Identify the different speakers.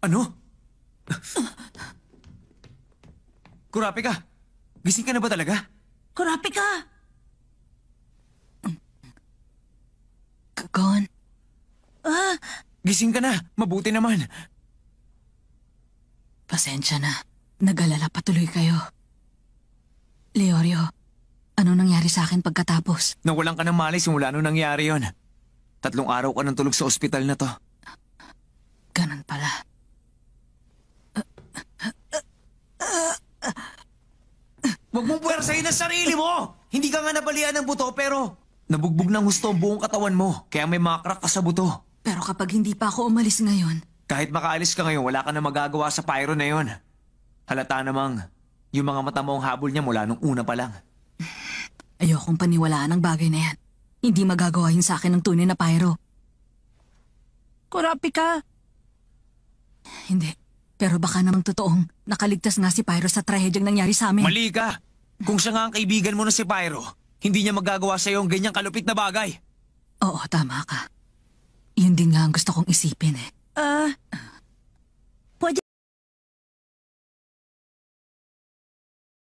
Speaker 1: Ano? Kurapika, gising ka na ba talaga?
Speaker 2: Kurapika!
Speaker 3: Gon,
Speaker 1: Gising ka na, mabuti naman.
Speaker 3: pasensya na. Nag-alala patuloy kayo. Leorio, ano nangyari sa akin pagkatapos?
Speaker 1: Nawalan ka ng malay simula nung nangyari yon. 3 araw ka nang tulog sa ospital na to.
Speaker 3: Ganun pala.
Speaker 1: Huwag mong puwersahin ang sarili mo! Hindi ka nga nabalian ng buto pero nabugbog ng husto ang buong katawan mo. Kaya may mga crack ka sa buto.
Speaker 3: Pero kapag hindi pa ako umalis ngayon,
Speaker 1: Kahit makaalis ka ngayon, wala ka na magagawa sa pyro na yon. Halata namang yung mga mata mo ang habol niya mula nung una pa lang.
Speaker 3: ayokong paniwalaan ang bagay na yan. Hindi magagawa yun sa akin ng tunay na pyro.
Speaker 2: Kurapika!
Speaker 3: Hindi. Pero baka namang totoong nakaligtas nga si Pyro sa trahedyang nangyari sa amin.
Speaker 1: Mali ka! Kung siya nga ang kaibigan mo na si Pyro, hindi niya magagawa sa'yo ang ganyang kalupit na bagay.
Speaker 3: Oo, tama ka. Yun din nga ang gusto kong isipin eh.